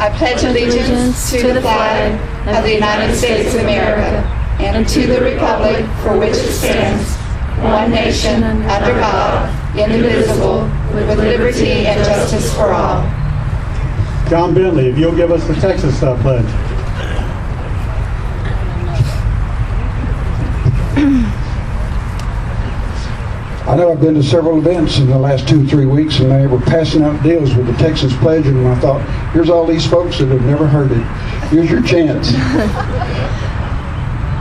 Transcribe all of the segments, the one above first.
I pledge allegiance to the flag of the United States of America and to the republic for which it stands, one nation, under God, indivisible, with liberty and justice for all. John Bentley, if you'll give us the Texas pledge. I know I've been to several events in the last 2-3 weeks, and they were passing out deals with the Texas Pledge, and I thought, here's all these folks that have never heard it. Here's your chance.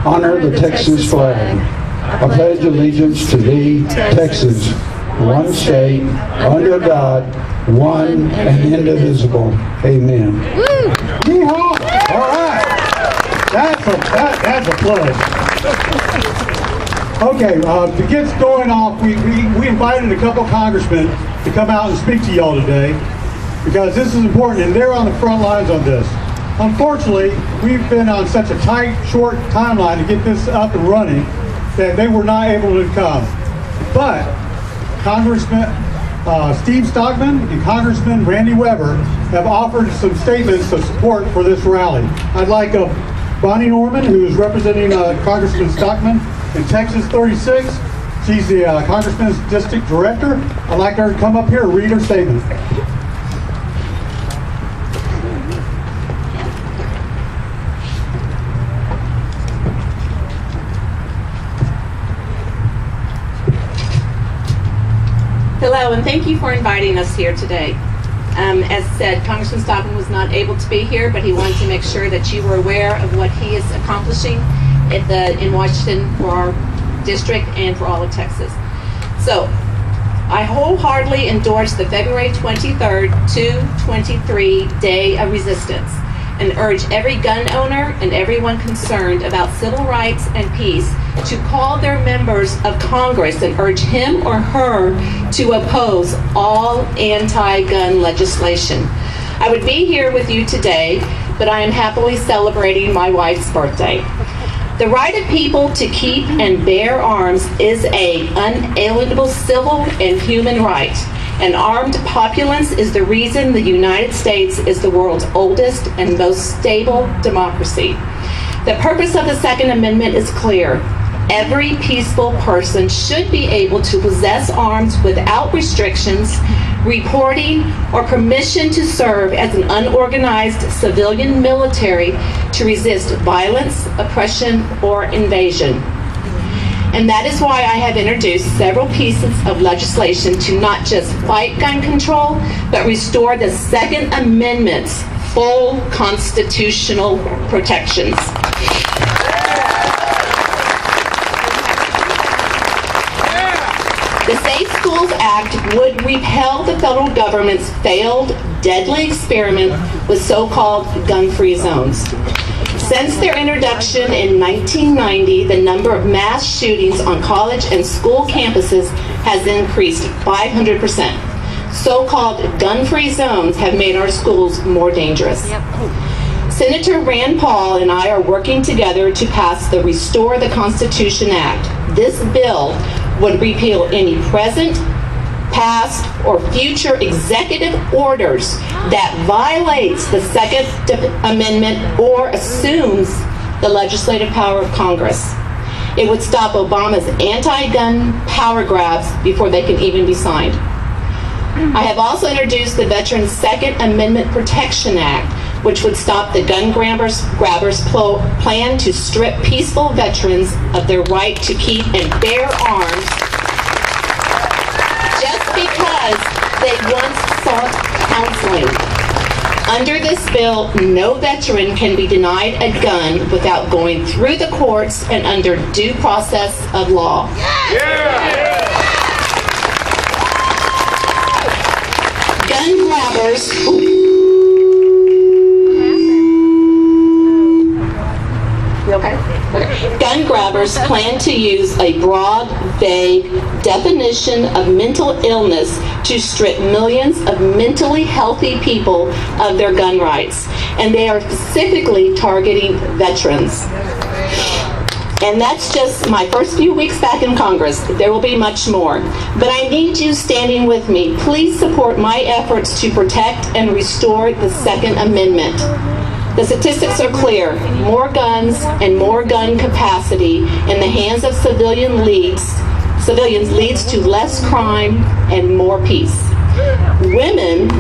Honor the Texas flag. I pledge allegiance to thee, Texas, one state, under God, one and indivisible. Amen. Yeehaw! All right. That's a pledge. Okay, to get going off, we invited a couple of congressmen to come out and speak to y'all today because this is important, and they're on the front lines on this. Unfortunately, we've been on such a tight, short timeline to get this up and running that they were not able to come. But Congressman Steve Stockton and Congressman Randy Weber have offered some statements of support for this rally. I'd like Bonnie Norman, who is representing Congressman Stockton in Texas 36. She's the Congressman's District Director. I'd like her to come up here and read her statement. Hello, and thank you for inviting us here today. As said, Congressman Stockton was not able to be here, but he wanted to make sure that you were aware of what he is accomplishing in Washington for our district and for all of Texas. So, I wholeheartedly endorse the February 23rd to 23 Day of Resistance and urge every gun owner and everyone concerned about civil rights and peace to call their members of Congress and urge him or her to oppose all anti-gun legislation. I would be here with you today, but I am happily celebrating my wife's birthday. The right of people to keep and bear arms is an unalienable civil and human right. An armed populace is the reason the United States is the world's oldest and most stable democracy. The purpose of the Second Amendment is clear. Every peaceful person should be able to possess arms without restrictions, reporting, or permission to serve as an unorganized civilian military to resist violence, oppression, or invasion. And that is why I have introduced several pieces of legislation to not just fight gun control, but restore the Second Amendment's full constitutional protections. The Safe Schools Act would repel the federal government's failed, deadly experiment with so-called gun-free zones. Since their introduction in 1990, the number of mass shootings on college and school campuses has increased 500%. So-called gun-free zones have made our schools more dangerous. Senator Rand Paul and I are working together to pass the Restore the Constitution Act. This bill would repeal any present, past, or future executive orders that violates the Second Amendment or assumes the legislative power of Congress. It would stop Obama's anti-gun power grabs before they can even be signed. I have also introduced the Veterans Second Amendment Protection Act, which would stop the gun grabbers' plan to strip peaceful veterans of their right to keep and bear arms just because they once sought counseling. Under this bill, no veteran can be denied a gun without going through the courts and under due process of law. Gun grabbers Gun grabbers plan to use a broad, vague definition of mental illness to strip millions of mentally healthy people of their gun rights, and they are specifically targeting veterans. And that's just my first few weeks back in Congress. There will be much more. But I need you standing with me. Please support my efforts to protect and restore the Second Amendment. The statistics are clear. More guns and more gun capacity in the hands of civilians leads to less crime and more peace. Women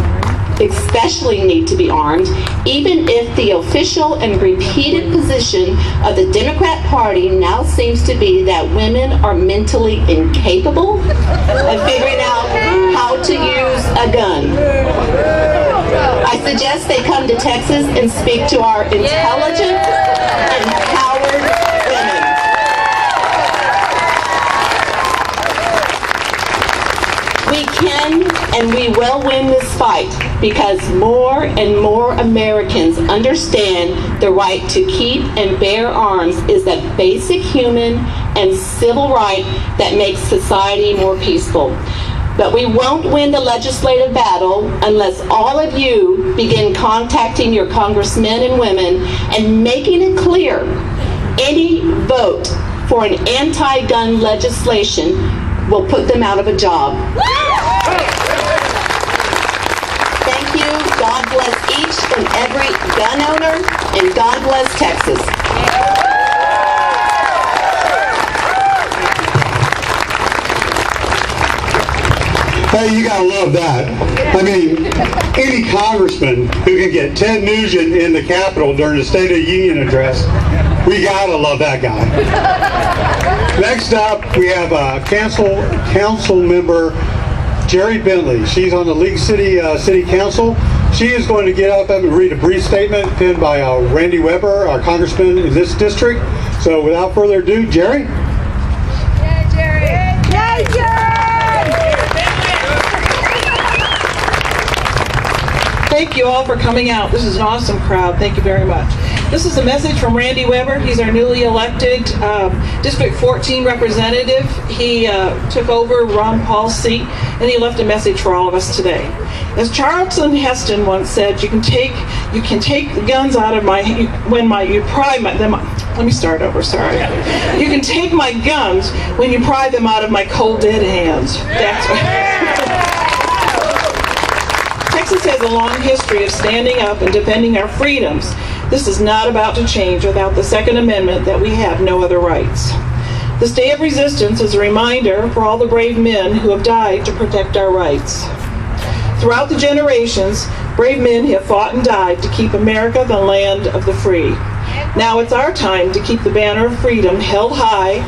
especially need to be armed, even if the official and repeated position of the Democrat Party now seems to be that women are mentally incapable of figuring out how to use a gun. I suggest they come to Texas and speak to our intelligent, empowered women. We can and we will win this fight because more and more Americans understand the right to keep and bear arms is a basic human and civil right that makes society more peaceful. But we won't win the legislative battle unless all of you begin contacting your congressmen and women and making it clear any vote for an anti-gun legislation will put them out of a job. Thank you. God bless each and every gun owner, and God bless Texas. Hey, you gotta love that. I mean, any congressman who can get Ted Nugent in the Capitol during the State of the Union address, we gotta love that guy. Next up, we have council member Jerry Bentley. She's on the League City Council. She is going to get up and read a brief statement penned by Randy Weber, our congressman in this district. So without further ado, Jerry. Yay, Jerry! Yay, Jerry! Thank you all for coming out. This is an awesome crowd. Thank you very much. This is a message from Randy Weber. He's our newly elected District 14 representative. He took over Ron Paul's seat, and he left a message for all of us today. As Charlton Heston once said, you can take the guns out of my let me start over, sorry. You can take my guns when you pry them out of my cold dead hands. That's right. Texas has a long history of standing up and defending our freedoms. This is not about to change without the Second Amendment that we have no other rights. This day of resistance is a reminder for all the brave men who have died to protect our rights. Throughout the generations, brave men have fought and died to keep America the land of the free. Now it's our time to keep the banner of freedom held high,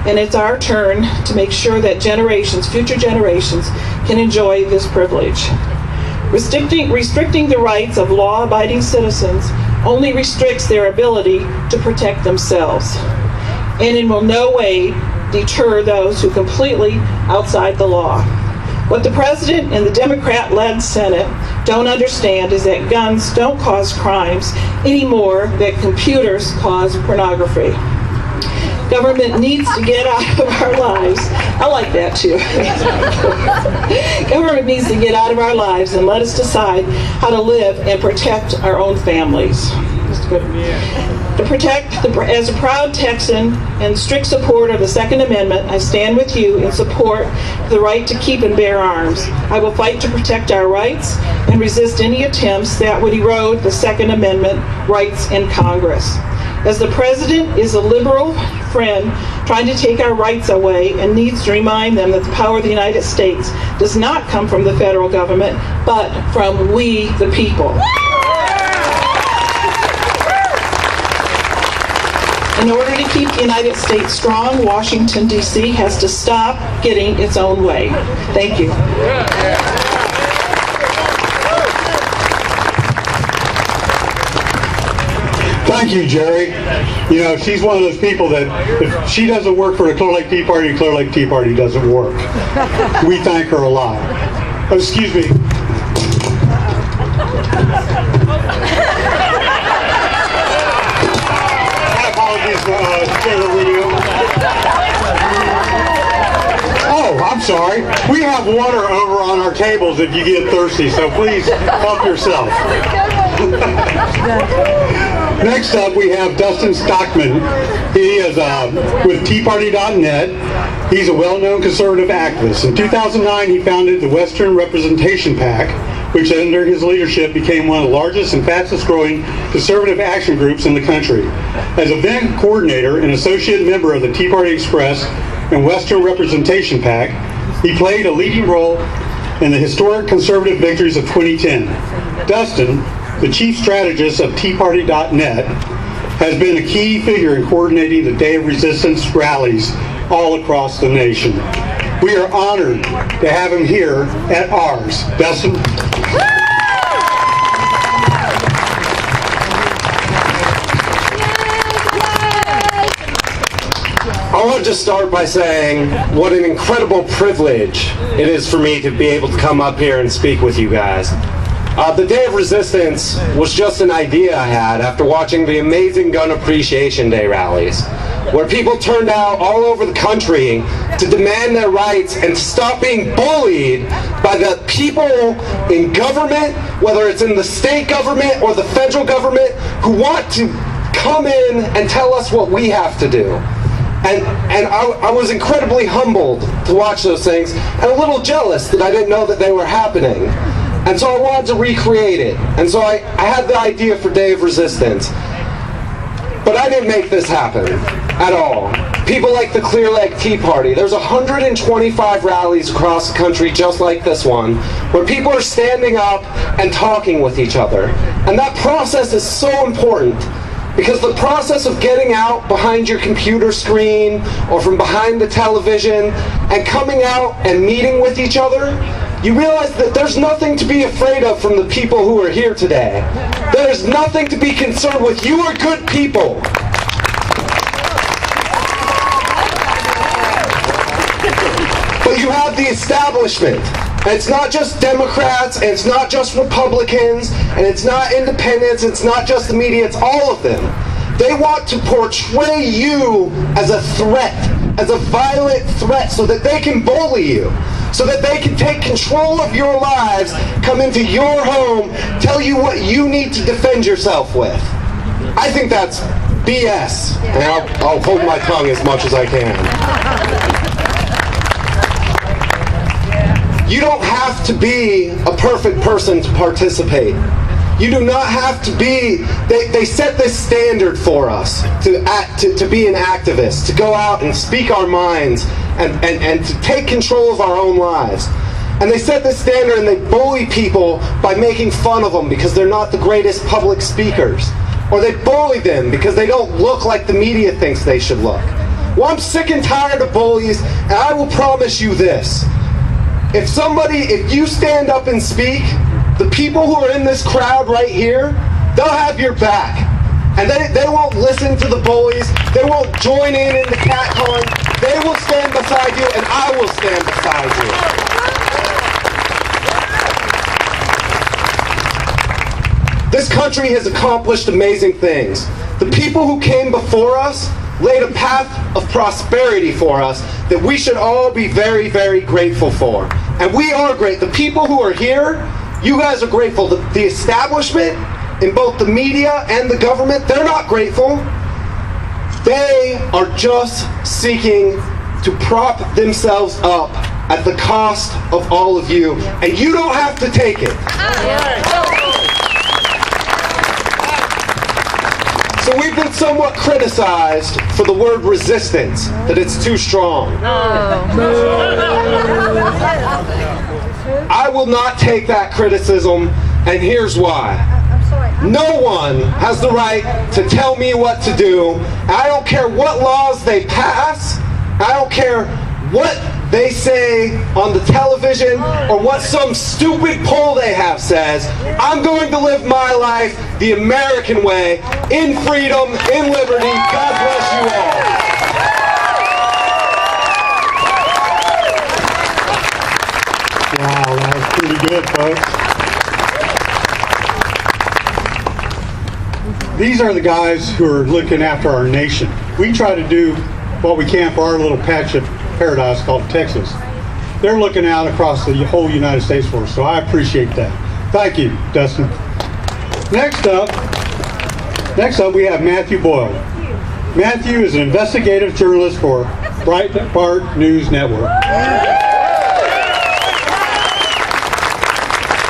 and it's our turn to make sure that future generations, can enjoy this privilege. Restricting the rights of law-abiding citizens only restricts their ability to protect themselves, and it will no way deter those who are completely outside the law. What the President and the Democrat-led Senate don't understand is that guns don't cause crimes any more than computers cause pornography. Government needs to get out of our lives. I like that too. Government needs to get out of our lives and let us decide how to live and protect our own families. As a proud Texan and strict supporter of the Second Amendment, I stand with you in support of the right to keep and bear arms. I will fight to protect our rights and resist any attempts that would erode the Second Amendment rights in Congress. As the President is a liberal friend trying to take our rights away and needs to remind them that the power of the United States does not come from the federal government, but from we, the people. In order to keep the United States strong, Washington, D.C. has to stop getting its own way. Thank you. Thank you, Jerry. You know, she's one of those people that if she doesn't work for the Clear Lake Tea Party, the Clear Lake Tea Party doesn't work. We thank her a lot. Oh, excuse me. My apologies for the video. Oh, I'm sorry. We have water over on our tables if you get thirsty, so please help yourself. Next up, we have Dustin Stockton. He is with TeaParty.net. He's a well-known conservative activist. In 2009, he founded the Western Representation PAC, which under his leadership became one of the largest and fastest growing conservative action groups in the country. As event coordinator and associate member of the Tea Party Express and Western Representation PAC, he played a leading role in the historic conservative victories of 2010. Dustin, the chief strategist of TeaParty.net, has been a key figure in coordinating the Day of Resistance rallies all across the nation. We are honored to have him here at ours. Dustin? I want to start by saying what an incredible privilege it is for me to be able to come up here and speak with you guys. The Day of Resistance was just an idea I had after watching the amazing Gun Appreciation Day rallies, where people turned out all over the country to demand their rights and to stop being bullied by the people in government, whether it's in the state government or the federal government, who want to come in and tell us what we have to do. And I was incredibly humbled to watch those things and a little jealous that I didn't know that they were happening. And so I wanted to recreate it. And so I had the idea for Day of Resistance. But I didn't make this happen at all. People like the Clear Lake Tea Party. There's 125 rallies across the country just like this one, where people are standing up and talking with each other. And that process is so important, because the process of getting out behind your computer screen or from behind the television and coming out and meeting with each other, you realize that there's nothing to be afraid of from the people who are here today. There's nothing to be concerned with. You are good people. But you have the establishment. And it's not just Democrats, and it's not just Republicans, and it's not independents, it's not just the media, it's all of them. They want to portray you as a threat, as a violent threat, so that they can bully you, so that they can take control of your lives, come into your home, tell you what you need to defend yourself with. I think that's BS, and I'll hold my tongue as much as I can. You don't have to be a perfect person to participate. You do not have to be, they set this standard for us to be an activist, to go out and speak our minds and to take control of our own lives. And they set this standard and they bully people by making fun of them because they're not the greatest public speakers. Or they bully them because they don't look like the media thinks they should look. Well, I'm sick and tired of bullies, and I will promise you this. If you stand up and speak, the people who are in this crowd right here, they'll have your back. And they won't listen to the bullies. They won't join in the catcalling. They will stand beside you, and I will stand beside you. This country has accomplished amazing things. The people who came before us laid a path of prosperity for us that we should all be very, very grateful for. And we are great. The people who are here, you guys are grateful. The establishment, in both the media and the government, they're not grateful. They are just seeking to prop themselves up at the cost of all of you. And you don't have to take it. So we've been somewhat criticized for the word resistance, that it's too strong. I will not take that criticism, and here's why. No one has the right to tell me what to do. I don't care what laws they pass. I don't care what they say on the television or what some stupid poll they have says. I'm going to live my life the American way, in freedom, in liberty. God bless you all. Wow, that was pretty good, folks. These are the guys who are looking after our nation. We try to do what we can for our little patch of paradise called Texas. they're looking out across the whole United States for us. So I appreciate that. Thank you, Dustin. Next up, we have Matthew Boyle. Matthew is an investigative journalist for Breitbart News Network.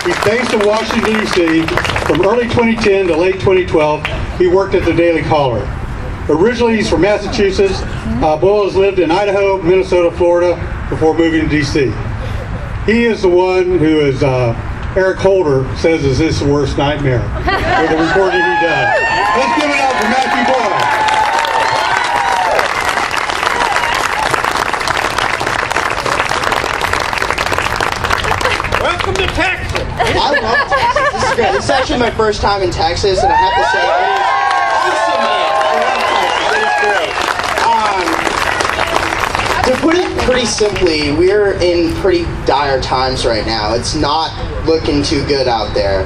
He's based in Washington, D.C. From early 2010 to late 2012, he worked at the Daily Caller. Originally, he's from Massachusetts. Boyle has lived in Idaho, Minnesota, Florida before moving to D.C. He is the one who is, Eric Holder says is his worst nightmare with the reporting he does. Let's give it up for Matthew Boyle. Welcome to Texas. I love Texas. This is great. This is actually my first time in Texas, and I have to say, it is awesome, man. I love Texas. It is great. To put it pretty simply, we're in pretty dire times right now. It's not looking too good out there.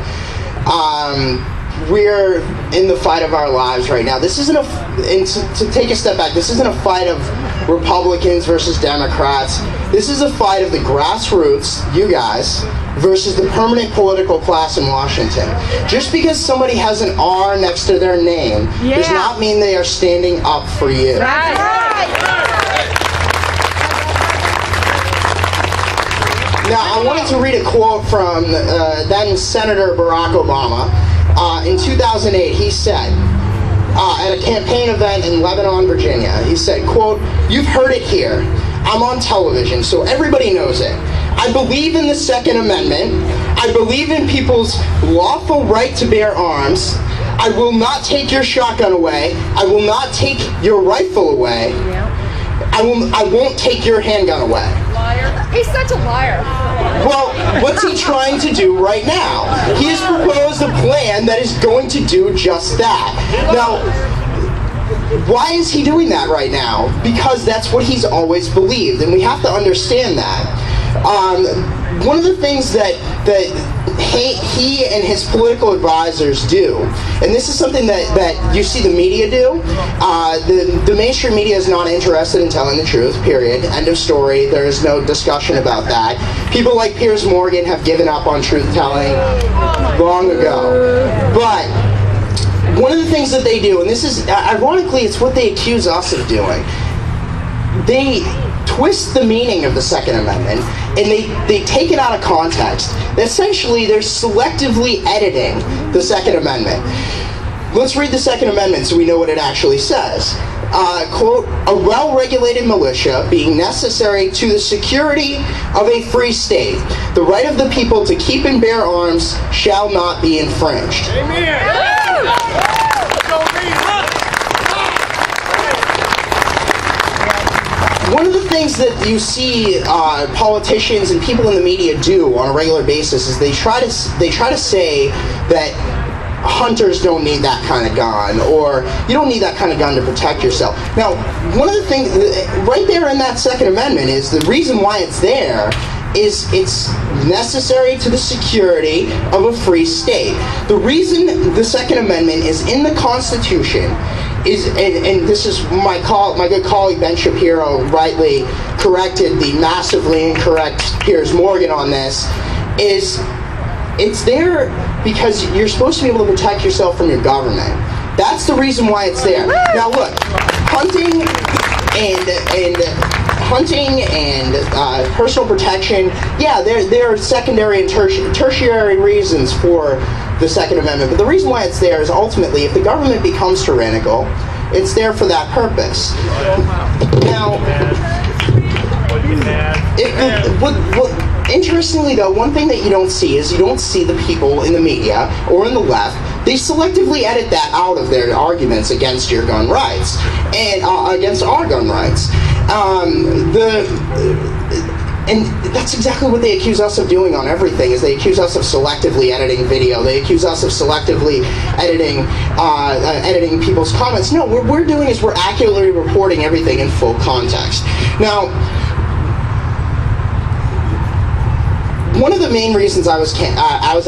We're in the fight of our lives right now. This isn't to take a step back, this isn't a fight of Republicans versus Democrats. This is a fight of the grassroots, you guys, versus the permanent political class in Washington. Just because somebody has an R next to their name does not mean they are standing up for you. Now, I wanted to read a quote from then Senator Barack Obama. In 2008, he said, at a campaign event in Lebanon, Virginia, he said, quote, "You've heard it here. I'm on television, so everybody knows it. I believe in the Second Amendment. I believe in people's lawful right to bear arms. I will not take your shotgun away. I will not take your rifle away. I won't take your handgun away." Liar. He's such a liar. Well, what's he trying to do right now? He has proposed a plan that is going to do just that. Now, why is he doing that right now? Because that's what he's always believed, and we have to understand that. One of the things that he and his political advisors do, and this is something that you see the media do. The mainstream media is not interested in telling the truth, period. End of story. There is no discussion about that. People like Piers Morgan have given up on truth-telling long ago. But one of the things that they do, and this is, ironically, it's what they accuse us of doing. They twist the meaning of the Second Amendment, and they take it out of context. Essentially, they're selectively editing the Second Amendment. Let's read the Second Amendment so we know what it actually says. Quote, "A well-regulated militia being necessary to the security of a free state, the right of the people to keep and bear arms shall not be infringed." Amen. One of the things that you see politicians and people in the media do on a regular basis is they try to say that hunters don't need that kind of gun, or you don't need that kind of gun to protect yourself. Now, one of the things right there in that Second Amendment is the reason why it's there is it's necessary to the security of a free state. The reason the Second Amendment is in the Constitution is, and this is my good colleague Ben Shapiro rightly corrected the massively incorrect Piers Morgan on this, is it's there because you're supposed to be able to protect yourself from your government. That's the reason why it's there. Now look, hunting and personal protection, yeah, there are secondary and tertiary reasons for the Second Amendment, but the reason why it's there is ultimately if the government becomes tyrannical, it's there for that purpose. Now, interestingly though, one thing that you don't see is you don't see the people in the media or in the left, they selectively edit that out of their arguments against your gun rights and against our gun rights. And that's exactly what they accuse us of doing on everything, is they accuse us of selectively editing video. They accuse us of selectively editing people's comments. No, what we're doing is we're accurately reporting everything in full context. Now, one of the main reasons I was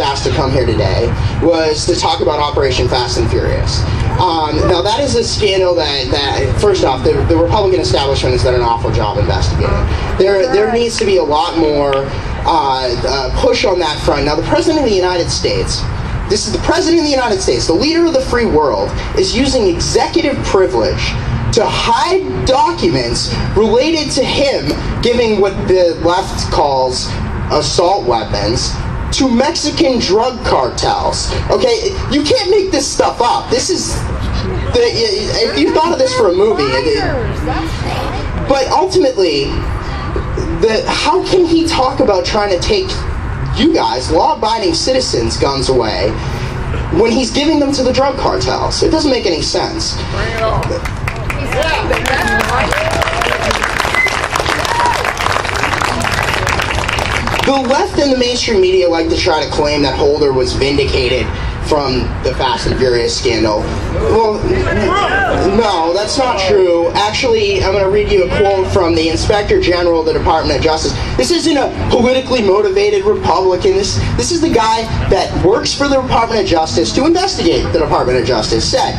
asked to come here today was to talk about Operation Fast and Furious. Now that is a scandal that first off, the Republican establishment has done an awful job investigating. There needs to be a lot more push on that front. Now the President of the United States, this is the President of the United States, the leader of the free world, is using executive privilege to hide documents related to him giving what the left calls assault weapons to Mexican drug cartels. Okay, you can't make this stuff up. This is, if you thought of this for a movie, but ultimately, how can he talk about trying to take you guys, law-abiding citizens, guns away when he's giving them to the drug cartels? It doesn't make any sense. The left and the mainstream media like to try to claim that Holder was vindicated from the Fast and Furious scandal. Well, no, that's not true. Actually, I'm going to read you a quote from the Inspector General of the Department of Justice. This isn't a politically motivated Republican. This is the guy that works for the Department of Justice to investigate the Department of Justice. Said,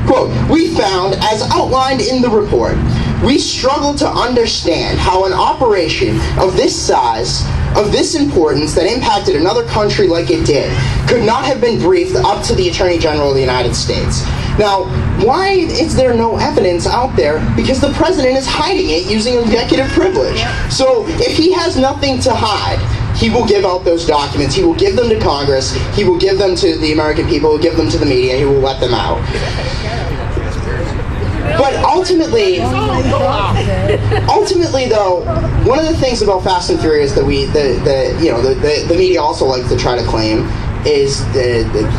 quote, "We found, as outlined in the report, we struggle to understand how an operation of this size, of this importance, that impacted another country like it did, could not have been briefed up to the Attorney General of the United States." Now, why is there no evidence out there? Because the President is hiding it using executive privilege. So if he has nothing to hide, he will give out those documents. He will give them to Congress. He will give them to the American people. He will give them to the media. He will let them out. But ultimately, though, one of the things about Fast and Furious that the media also likes to try to claim is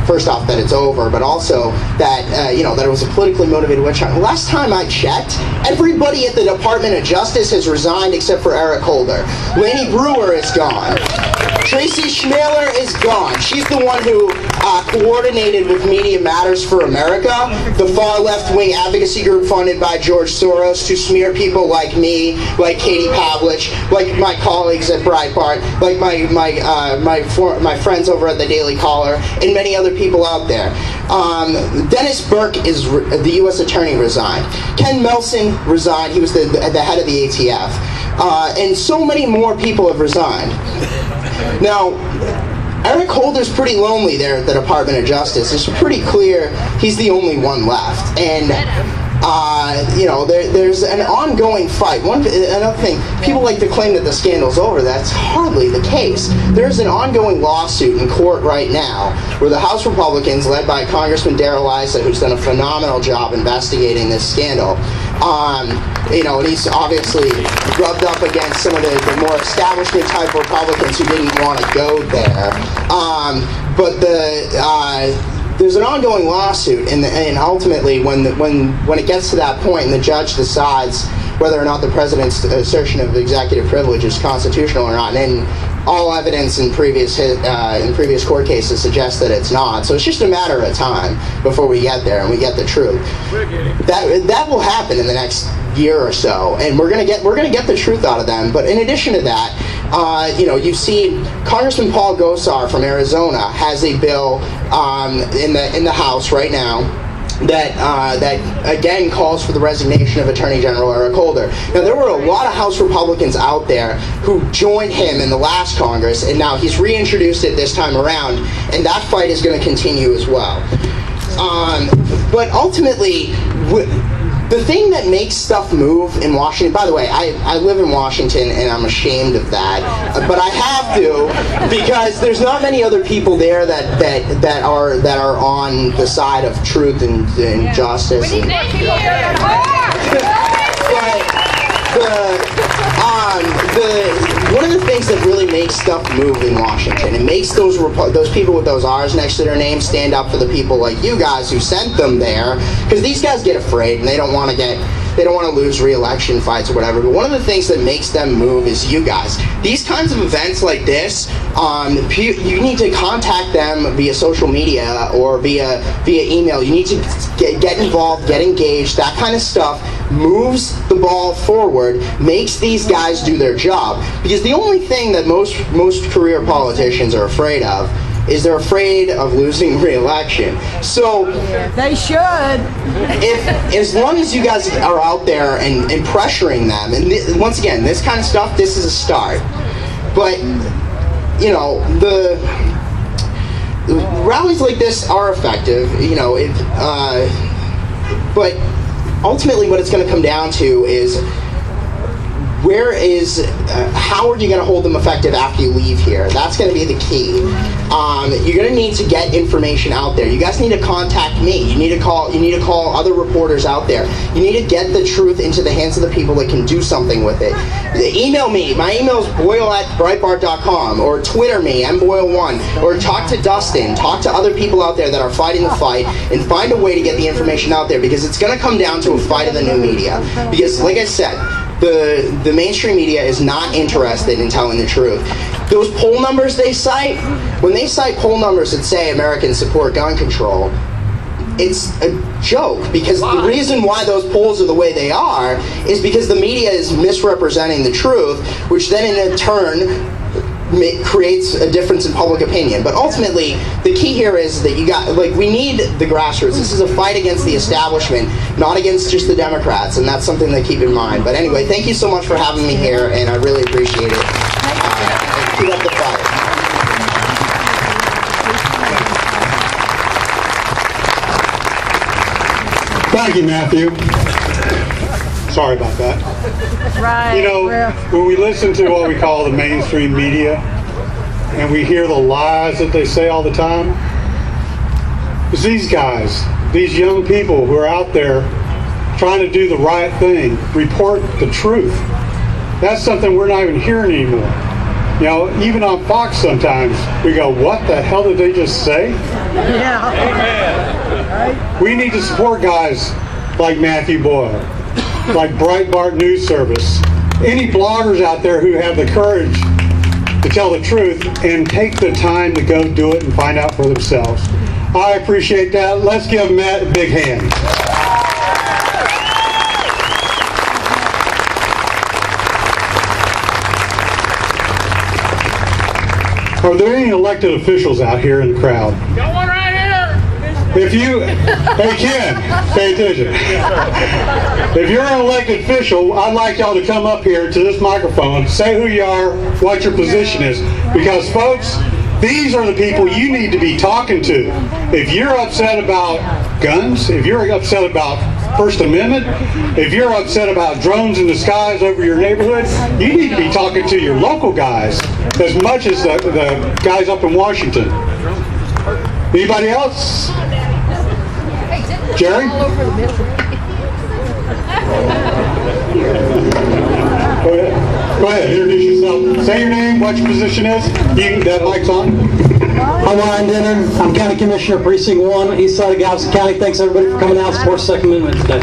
first off that it's over, but also that that it was a politically motivated witch hunt. Last time I checked, everybody at the Department of Justice has resigned except for Eric Holder. Laney Brewer is gone. Tracy Schmaler is gone. She's the one who coordinated with Media Matters for America, the far left-wing advocacy group funded by George Soros to smear people like me, like Katie Pavlich, like my colleagues at Breitbart, like my friends over at the Daily Caller, and many other people out there. Dennis Burke, the U.S. Attorney, resigned. Ken Melson resigned. He was the head of the ATF. And so many more people have resigned. Now, Eric Holder's pretty lonely there at the Department of Justice. It's pretty clear he's the only one left. And, there's an ongoing fight. Another thing, people like to claim that the scandal's over. That's hardly the case. There's an ongoing lawsuit in court right now where the House Republicans, led by Congressman Darrell Issa, who's done a phenomenal job investigating this scandal, and he's obviously rubbed up against some of the more establishment type Republicans who didn't want to go there. But there's an ongoing lawsuit, and ultimately, when it gets to that point, and the judge decides whether or not the president's assertion of executive privilege is constitutional or not, and all evidence in previous court cases suggests that it's not. So it's just a matter of time before we get there and we get the truth. That will happen in the next year or so, and we're gonna get the truth out of them. But in addition to that, you see Congressman Paul Gosar from Arizona has a bill in the House right now that again calls for the resignation of Attorney General Eric Holder. Now, there were a lot of House Republicans out there who joined him in the last Congress, and now he's reintroduced it this time around, and that fight is going to continue as well. But ultimately, the thing that makes stuff move in Washington, by the way, I live in Washington and I'm ashamed of that, but I have to because there's not many other people there that are on the side of truth and justice. One of the things that really makes stuff move in Washington, and makes those people with those R's next to their names stand up for the people like you guys who sent them there, because these guys get afraid and they don't want to get they don't want to lose re-election fights or whatever. But one of the things that makes them move is you guys. These kinds of events like this, you need to contact them via social media or via email. You need to get involved, get engaged. That kind of stuff moves the ball forward, makes these guys do their job. Because the only thing that most career politicians are afraid of is they're afraid of losing re-election. So they should. As long as you guys are out there and pressuring them, and once again, this kind of stuff, this is a start. But you know, the rallies like this are effective. You know, but ultimately, what it's going to come down to is how are you going to hold them effective after you leave here? That's going to be the key. You're going to need to get information out there. You guys need to contact me. You need to call other reporters out there. You need to get the truth into the hands of the people that can do something with it. Email me. My email is boyle@breitbart.com, or Twitter me, mboyle1, or talk to Dustin. Talk to other people out there that are fighting the fight, and find a way to get the information out there, because it's going to come down to a fight of the new media. Because, like I said, the mainstream media is not interested in telling the truth. Those poll numbers they cite, when they cite poll numbers that say Americans support gun control, it's a joke, because the reason why those polls are the way they are is because the media is misrepresenting the truth, which then in turn creates a difference in public opinion. But ultimately, the key here is that we need the grassroots. This is a fight against the establishment, not against just the Democrats, and that's something to keep in mind. But anyway, thank you so much for having me here, and I really appreciate it. Keep up the fight. Thank you, Matthew. Sorry about that. Right. You know, when we listen to what we call the mainstream media, and we hear the lies that they say all the time, it's these guys, these young people who are out there trying to do the right thing, report the truth. That's something we're not even hearing anymore. You know, even on Fox sometimes, we go, what the hell did they just say? Yeah. Amen. We need to support guys like Matthew Boyle, like Breitbart News Service, any bloggers out there who have the courage to tell the truth and take the time to go do it and find out for themselves. I appreciate that. Let's give Matt a big hand. Are there any elected officials out here in the crowd? Got one right here. Hey Ken, pay attention. If you're an elected official, I'd like y'all to come up here to this microphone, say who you are, what your position is, because folks, these are the people you need to be talking to. If you're upset about guns, if you're upset about First Amendment, if you're upset about drones in the skies over your neighborhood, you need to be talking to your local guys as much as the guys up in Washington. Anybody else? Jerry? Go ahead, introduce yourself. Say your name, what your position is. That mic's on. I'm Ryan Denner. I'm County Commissioner, Precinct 1, East Side of Galveston County. Thanks everybody for coming out and support the Second Amendment today.